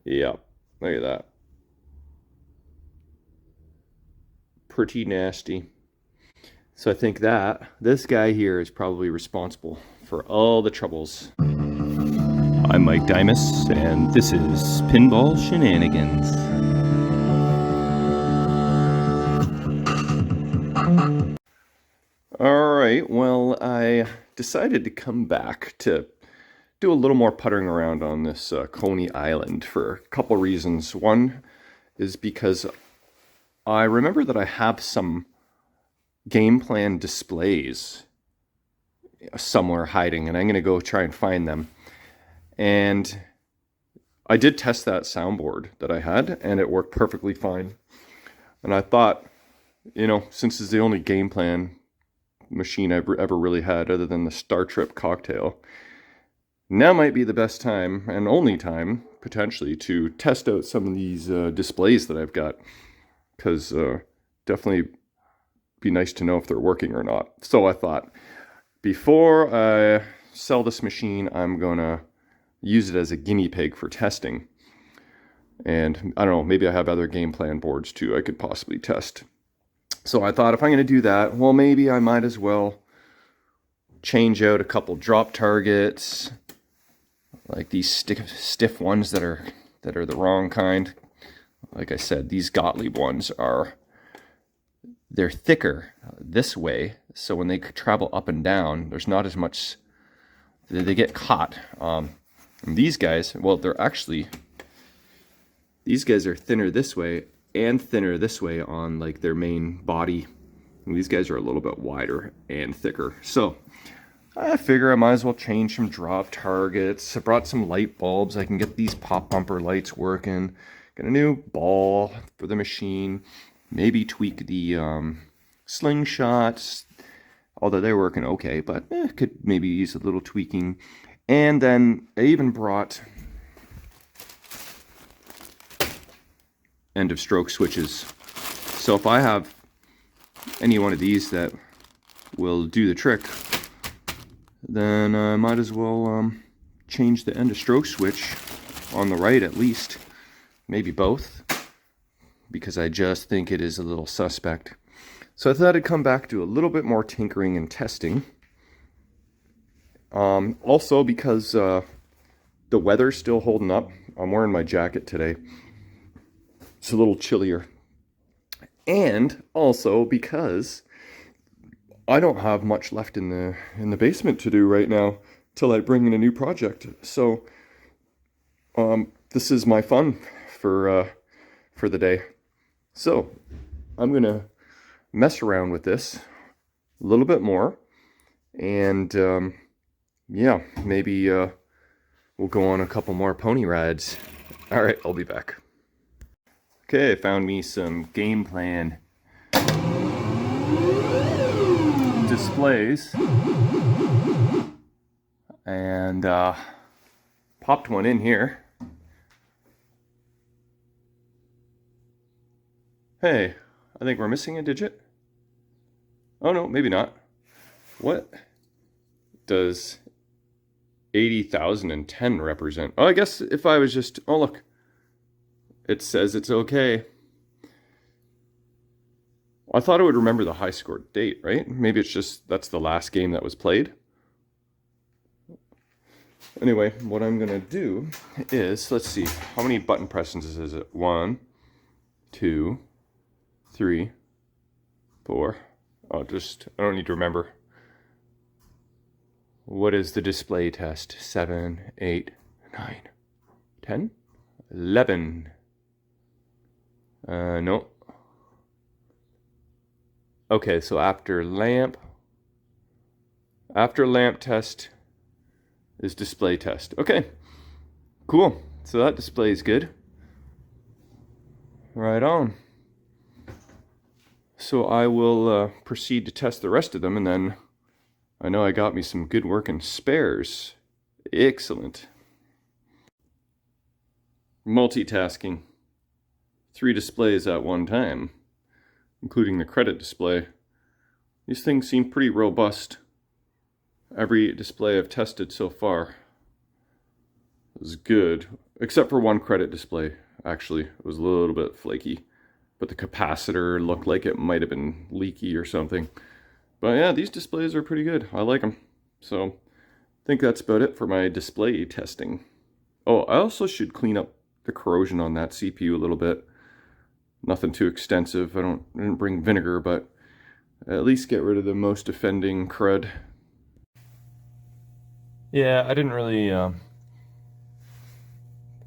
Yeah, look at that. Pretty nasty. So I think that this guy here is probably responsible for all the troubles. I'm Mike Dimas, and this is Pinball Shenanigans. Alright, well, I decided to come back to do a little more puttering around on this Coney Island for a couple reasons. One is because I remember that I have some game plan displays somewhere hiding, and I'm going to go try and find them. And I did test that soundboard that I had, and it worked perfectly fine. And I thought, since it's the only game plan machine I've ever really had other than the Star Trip cocktail, now might be the best time, and only time, potentially, to test out some of these displays that I've got. Because definitely be nice to know if they're working or not. So I thought, before I sell this machine, I'm going to use it as a guinea pig for testing. And I don't know, maybe I have other game plan boards too I could possibly test. So I thought if I'm going to do that, well, maybe I might as well change out a couple drop targets, like these stiff ones that are the wrong kind. Like I said, these Gottlieb ones they're thicker this way, so when they travel up and down, there's not as much, they get caught. And these guys, well, these guys are thinner this way and thinner this way on like their main body. And these guys are a little bit wider and thicker. So I figure I might as well change some drop targets. I brought some light bulbs. I can get these pop bumper lights working. Get a new ball for the machine. Maybe tweak the slingshots, although they're working okay, but could maybe use a little tweaking. And then I even brought end of stroke switches. So if I have any one of these that will do the trick, then I might as well change the end of stroke switch on the right at least. Maybe both, because I just think it is a little suspect. So I thought I'd come back to a little bit more tinkering and testing. Also because the weather's still holding up. I'm wearing my jacket today. It's a little chillier. And also because I don't have much left in the basement to do right now till I bring in a new project. So this is my fun for the day. So I'm gonna mess around with this a little bit more, and yeah, maybe we'll go on a couple more pony rides. All right, I'll be back. Okay, I found me some game plan displays and popped one in here. Hey, I think we're missing a digit. Oh no, maybe not. What does 80,010 represent? Oh, I guess if I was just, oh look, it says it's okay. I thought I would remember the high score date, right? Maybe it's just, that's the last game that was played. Anyway, what I'm gonna do is, let's see, how many button presses is it? 1, 2, 3, 4. I don't need to remember. What is the display test? 7, 8, 9, 10, 11. No. Okay, so after lamp test is display test. Okay, cool. So that display is good. Right on. So I will proceed to test the rest of them, and then I know I got me some good working spares. Excellent. Multitasking. 3 displays at one time, including the credit display. These things seem pretty robust. Every display I've tested so far is good, except for one credit display. Actually, it was a little bit flaky, but the capacitor looked like it might have been leaky or something. But yeah, these displays are pretty good. I like them. So I think that's about it for my display testing. Oh, I also should clean up the corrosion on that CPU a little bit. Nothing too extensive. I didn't bring vinegar, but at least get rid of the most offending crud. Yeah, I didn't really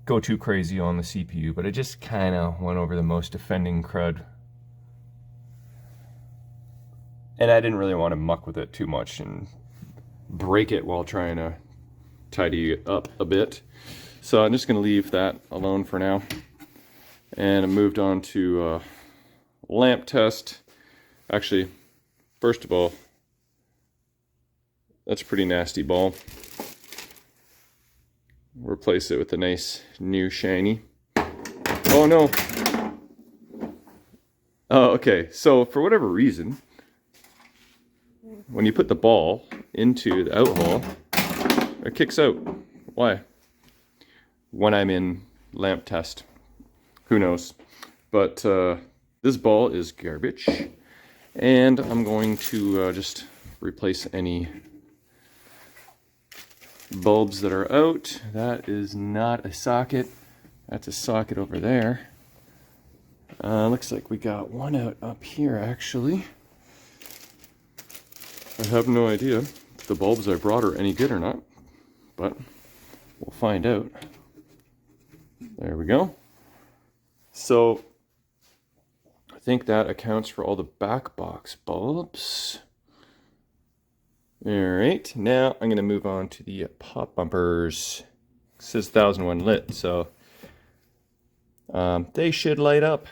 go too crazy on the CPU, but I just kind of went over the most offending crud. And I didn't really want to muck with it too much and break it while trying to tidy it up a bit. So I'm just going to leave that alone for now. And I moved on to lamp test. Actually, first of all, that's a pretty nasty ball. Replace it with a nice new shiny. Oh no! Oh, okay. So for whatever reason, when you put the ball into the out hole, it kicks out. Why? When I'm in lamp test. Who knows? But this ball is garbage. And I'm going to just replace any bulbs that are out. That is not a socket. That's a socket over there. Looks like we got one out up here, actually. I have no idea if the bulbs I brought are any good or not, but we'll find out. There we go. So I think that accounts for all the back box bulbs. All right, now I'm going to move on to the pop bumpers. It says 1001 lit, so they should light up.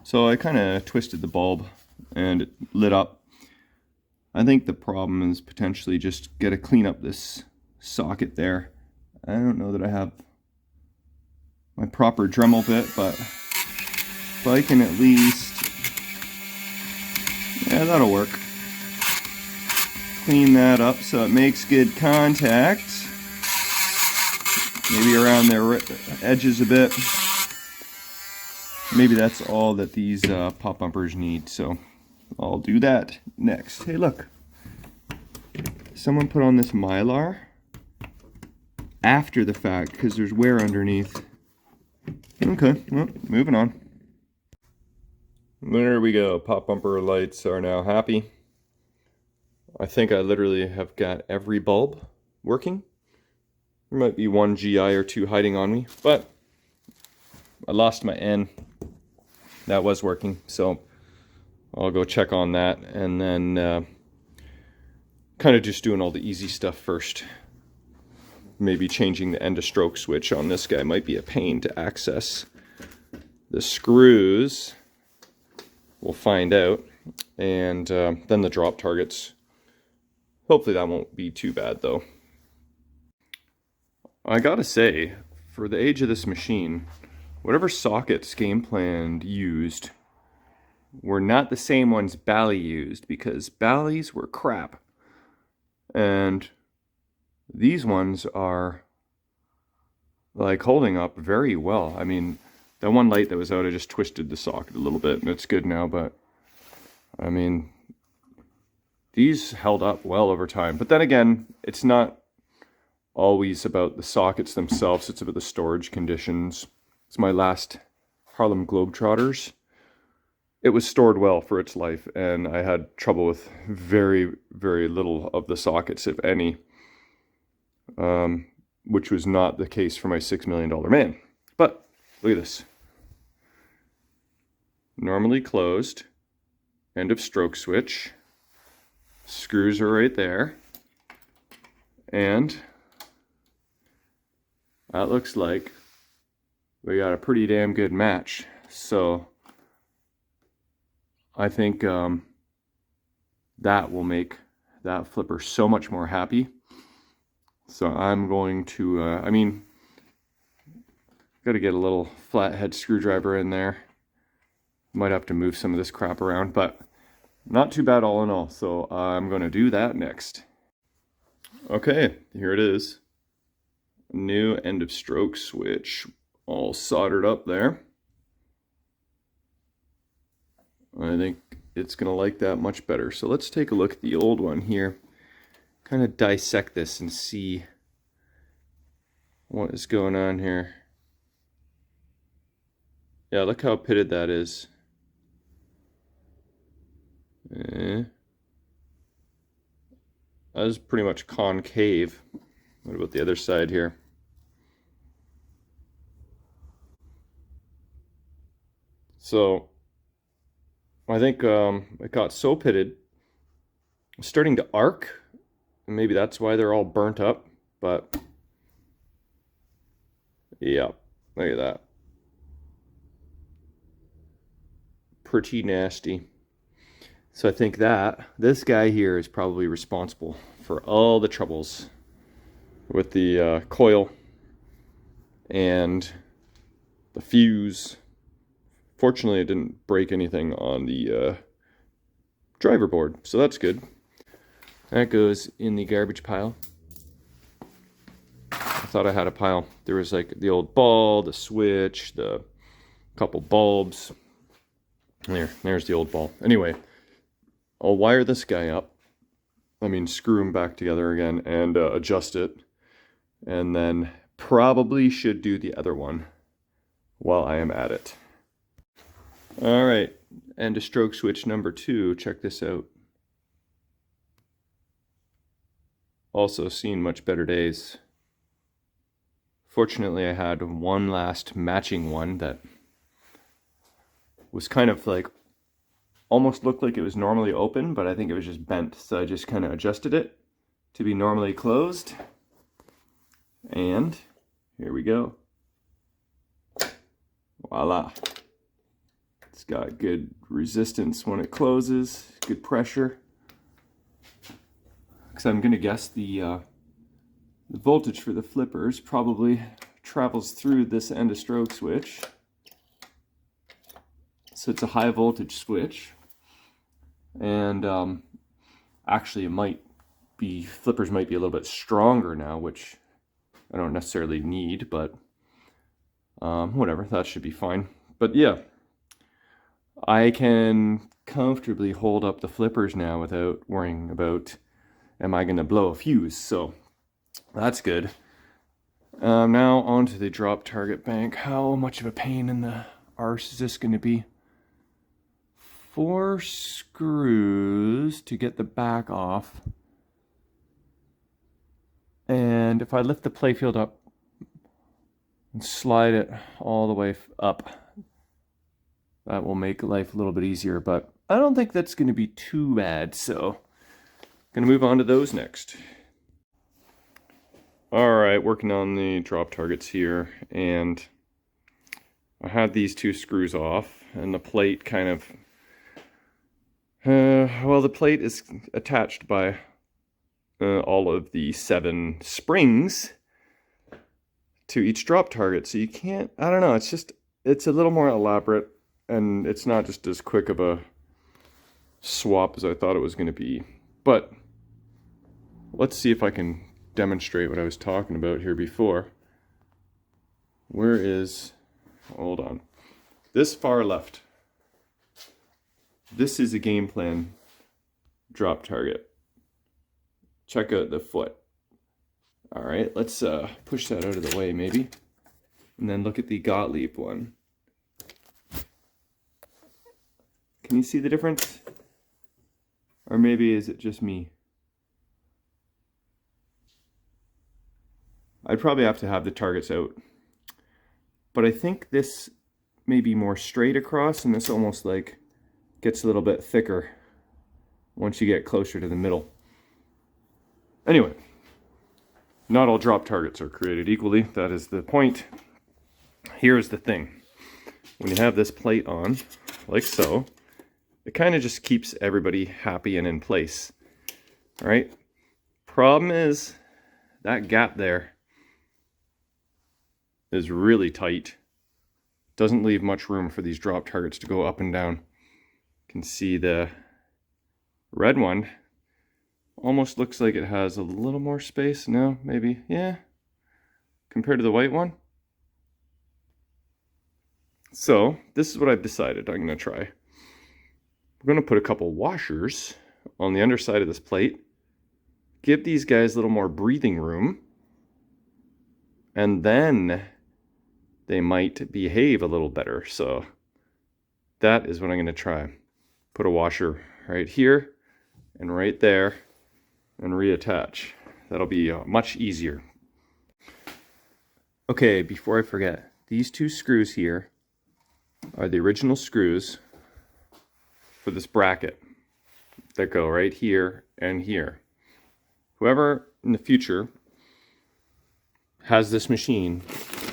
So I kind of twisted the bulb and it lit up. I think the problem is potentially just got to clean up this socket there. I don't know that I have my proper Dremel bit, but if I can at least, yeah, that'll work. Clean that up so it makes good contact. Maybe around the edges a bit. Maybe that's all that these pop bumpers need, so I'll do that next. Hey, look. Someone put on this Mylar after the fact because there's wear underneath. Okay, well, moving on. There we go. Pop bumper lights are now happy. I think I literally have got every bulb working. There might be one GI or two hiding on me, but I lost my N. That was working, so I'll go check on that and then kind of just doing all the easy stuff first. Maybe changing the end of stroke switch on this guy might be a pain to access. The screws, we'll find out, and then the drop targets. Hopefully that won't be too bad though. I gotta say, for the age of this machine, whatever sockets Gameplan used were not the same ones Bally used, because Bally's were crap. And these ones are like holding up very well. I mean, that one light that was out, I just twisted the socket a little bit and it's good now, but I mean, these held up well over time. But then again, it's not always about the sockets themselves, it's about the storage conditions. It's my last Harlem Globetrotters. It was stored well for its life, and I had trouble with very, very little of the sockets, if any, which was not the case for my $6 million man. But look at this. Normally closed, end of stroke switch. Screws are right there. And that looks like we got a pretty damn good match. So I think that will make that flipper so much more happy. So I'm going to, I mean, got to get a little flathead screwdriver in there. Might have to move some of this crap around, but not too bad all in all. So I'm going to do that next. Okay, here it is. new end of stroke switch all soldered up there. I think it's going to like that much better. So let's take a look at the old one here. Kind of dissect this and see what is going on here. Yeah, look how pitted that is. That is pretty much concave. What about the other side here? So I think it got so pitted, it's starting to arc. And maybe that's why they're all burnt up. But yeah, look at that. Pretty nasty. So I think that this guy here is probably responsible for all the troubles with the coil and the fuse. Fortunately, it didn't break anything on the driver board, so that's good. That goes in the garbage pile. I thought I had a pile. There was like the old ball, the switch, the couple bulbs. There's the old ball. Anyway, I'll wire this guy up. I mean, screw him back together again and adjust it. And then probably should do the other one while I am at it. All right, and a stroke switch number 2. Check this out. Also seen much better days. Fortunately, I had one last matching one that was kind of like, almost looked like it was normally open, but I think it was just bent. So I just kind of adjusted it to be normally closed. And here we go. Voila. It's got good resistance when it closes, good pressure. Because I'm going to guess the voltage for the flippers probably travels through this end of stroke switch. So it's a high voltage switch. And actually flippers might be a little bit stronger now, which I don't necessarily need, but whatever, that should be fine. But yeah, I can comfortably hold up the flippers now without worrying about, am I going to blow a fuse? So that's good. Now onto the drop target bank. How much of a pain in the arse is this going to be? 4 screws to get the back off. And if I lift the playfield up and slide it all the way up, that will make life a little bit easier, but I don't think that's going to be too bad, so I'm going to move on to those next. Alright, working on the drop targets here, and I had these 2 screws off, and the plate kind of, well, the plate is attached by all of the 7 springs to each drop target, so you can't, I don't know, it's a little more elaborate, and it's not just as quick of a swap as I thought it was going to be. But let's see if I can demonstrate what I was talking about here before. Where is, hold on, this far left. This is a game plan drop target. Check out the foot. All right, let's push that out of the way maybe. And then look at the Gottlieb one. Can you see the difference? Or maybe is it just me? I'd probably have to have the targets out. But I think this may be more straight across, and this almost like gets a little bit thicker once you get closer to the middle. Anyway, not all drop targets are created equally. That is the point. Here's the thing. When you have this plate on, like so, it kind of just keeps everybody happy and in place. All right? Problem is, that gap there is really tight. Doesn't leave much room for these drop targets to go up and down. You can see the red one almost looks like it has a little more space. No, maybe, yeah. compared to the white one. So this is what I've decided I'm going to try. We're going to put a couple washers on the underside of this plate. Give these guys a little more breathing room. And then they might behave a little better. So that is what I'm going to try. Put a washer right here and right there and reattach. That'll be much easier. Okay, before I forget, these two screws here are the original screws for this bracket that go right here and here. Whoever in the future has this machine,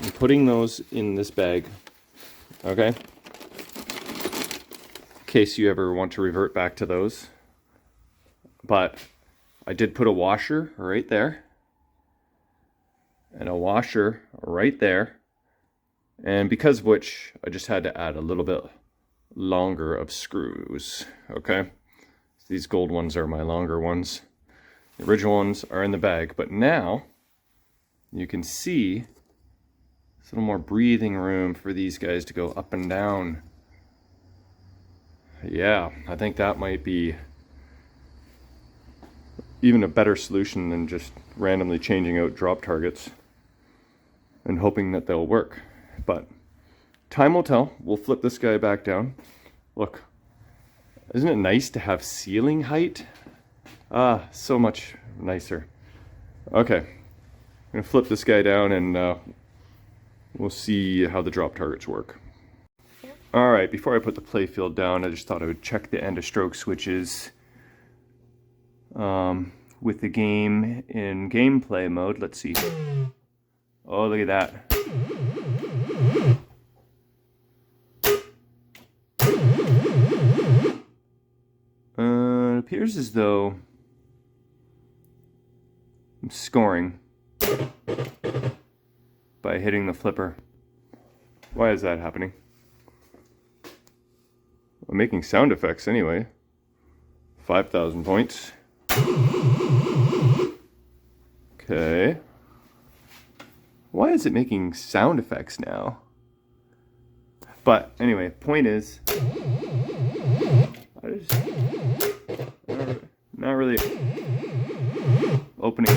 I'm putting those in this bag, okay? In case you ever want to revert back to those. But I did put a washer right there and a washer right there. And because of which, I just had to add a little bit longer of screws, okay? These gold ones are my longer ones. The original ones are in the bag, but now you can see there's a little more breathing room for these guys to go up and down. Yeah, I think that might be even a better solution than just randomly changing out drop targets and hoping that they'll work. But time will tell. We'll flip this guy back down. Look, isn't it nice to have ceiling height? Ah, so much nicer. Okay, I'm gonna flip this guy down and we'll see how the drop targets work. All right, before I put the playfield down, I just thought I would check the end of stroke switches with the game in gameplay mode. Let's see. Oh, look at that. It appears as though I'm scoring by hitting the flipper. Why is that happening? I'm making sound effects anyway. 5,000 points. Okay. Why is it making sound effects now? But anyway, point is, I just not really opening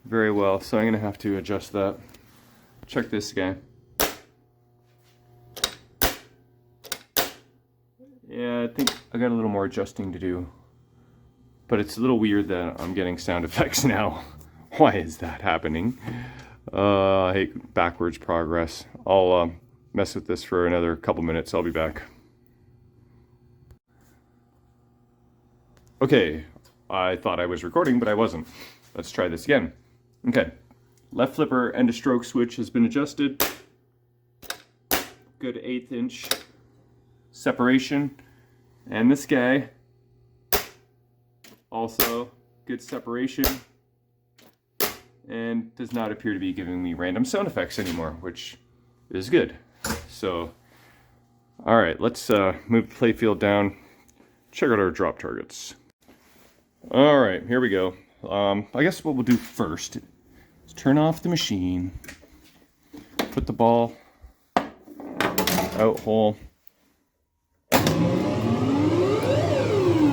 very well, so I'm gonna have to adjust that. Check this guy. Yeah, I think I got a little more adjusting to do, but it's a little weird that I'm getting sound effects now. Why is that happening? I hate backwards progress. I'll mess with this for another couple minutes. I'll be back. Okay, I thought I was recording, but I wasn't. Let's try this again. Okay, left flipper end of stroke switch has been adjusted. Good 1/8 inch separation. And this guy, also good separation. And does not appear to be giving me random sound effects anymore, which is good. So, all right, let's move the playfield down, check out our drop targets. All right, here we go. I guess what we'll do first is turn off the machine, put the ball out hole.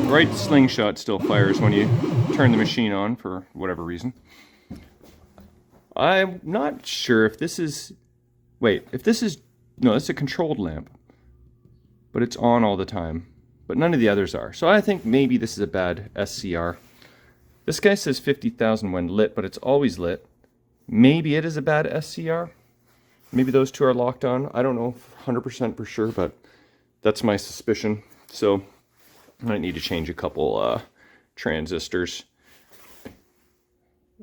The right slingshot still fires when you turn the machine on for whatever reason. I'm not sure if this is, if this is, no, it's a controlled lamp, but it's on all the time, but none of the others are. So I think maybe this is a bad SCR. This guy says 50,000 when lit, but it's always lit. Maybe it is a bad SCR. Maybe those two are locked on. I don't know 100% for sure, but that's my suspicion. So I might need to change a couple transistors.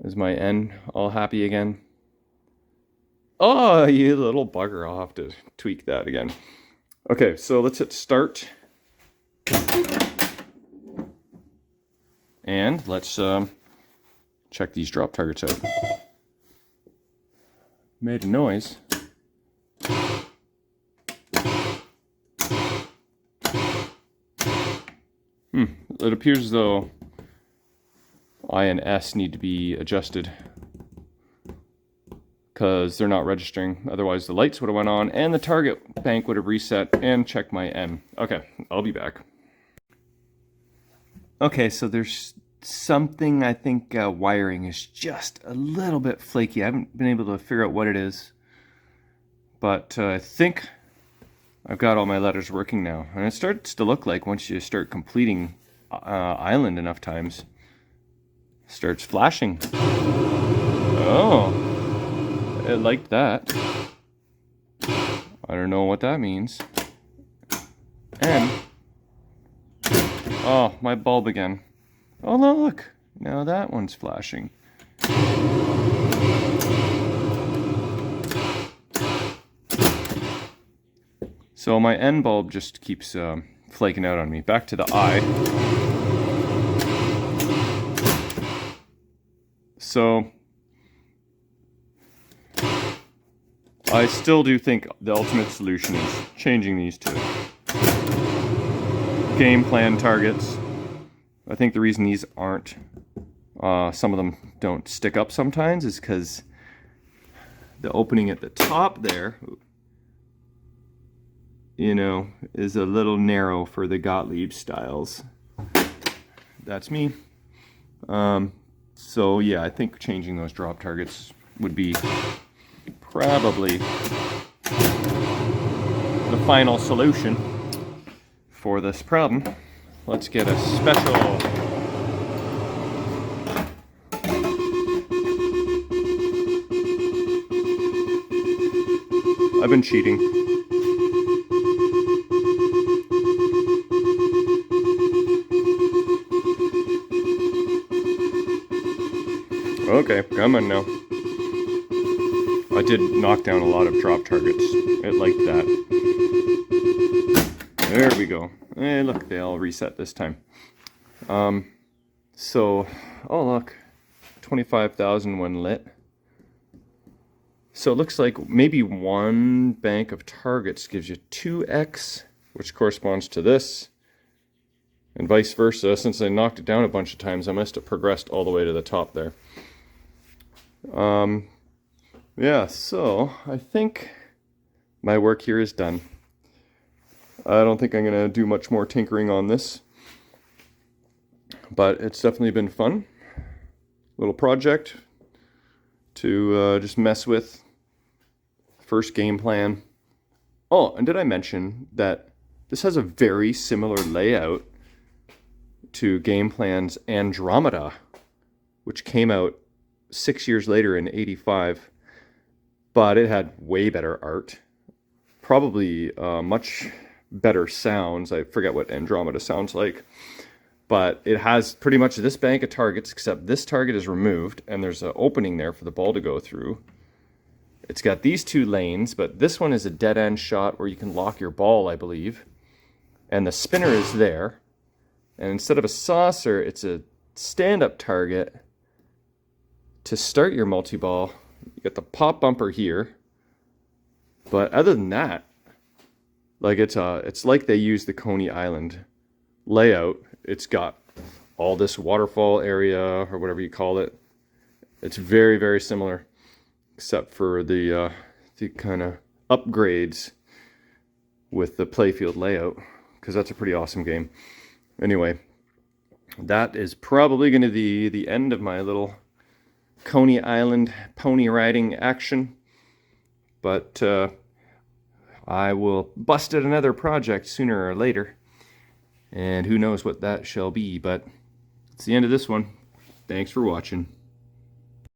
Is my N all happy again? Oh, you little bugger. I'll have to tweak that again. Okay, so let's hit start. And let's check these drop targets out. Made a noise. It appears as though I and S need to be adjusted. because they're not registering. Otherwise the lights would have went on and the target bank would have reset and checked my N. Okay, I'll be back. Okay, so there's something, I think wiring is just a little bit flaky. I haven't been able to figure out what it is, but I think I've got all my letters working now. And it starts to look like once you start completing island enough times, it starts flashing. Oh, it liked that. I don't know what that means. And, oh, my bulb again. Oh, no, look. Now that one's flashing. So my end bulb just keeps flaking out on me. Back to the eye. So I still do think the ultimate solution is changing these to game plan targets. I think the reason these aren't, some of them don't stick up sometimes, is because the opening at the top there, you know, is a little narrow for the Gottlieb styles. That's me. So yeah, I think changing those drop targets would be probably the final solution for this problem. Let's get a special. I've been cheating. Okay, come on now. I did knock down a lot of drop targets. It liked that. There we go. Hey, look, they all reset this time. So, oh look, 25,000 when lit. So it looks like maybe one bank of targets gives you 2x, which corresponds to this, and vice versa. Since I knocked it down a bunch of times, I must have progressed all the way to the top there. Yeah, so I think my work here is done. I don't think I'm going to do much more tinkering on this, but it's definitely been fun. Little project to just mess with. First game plan. Oh, and did I mention that this has a very similar layout to Game Plan's Andromeda, which came out 6 years later in '85, but it had way better art, probably much better sounds. I forget what Andromeda sounds like, but it has pretty much this bank of targets, except this target is removed and there's an opening there for the ball to go through. It's got these two lanes, but this one is a dead end shot where you can lock your ball, I believe, and the spinner is there, and instead of a saucer, it's a stand-up target to start your multi-ball. You got the pop bumper here, but other than that, like it's like they use the Coney Island layout. It's got all this waterfall area or whatever you call it. It's very, very similar, except for the kind of upgrades with the playfield layout, because that's a pretty awesome game. Anyway, that is probably going to be the end of my little Coney Island pony riding action, but I will bust at another project sooner or later, and who knows what that shall be, but it's the end of this one. Thanks for watching.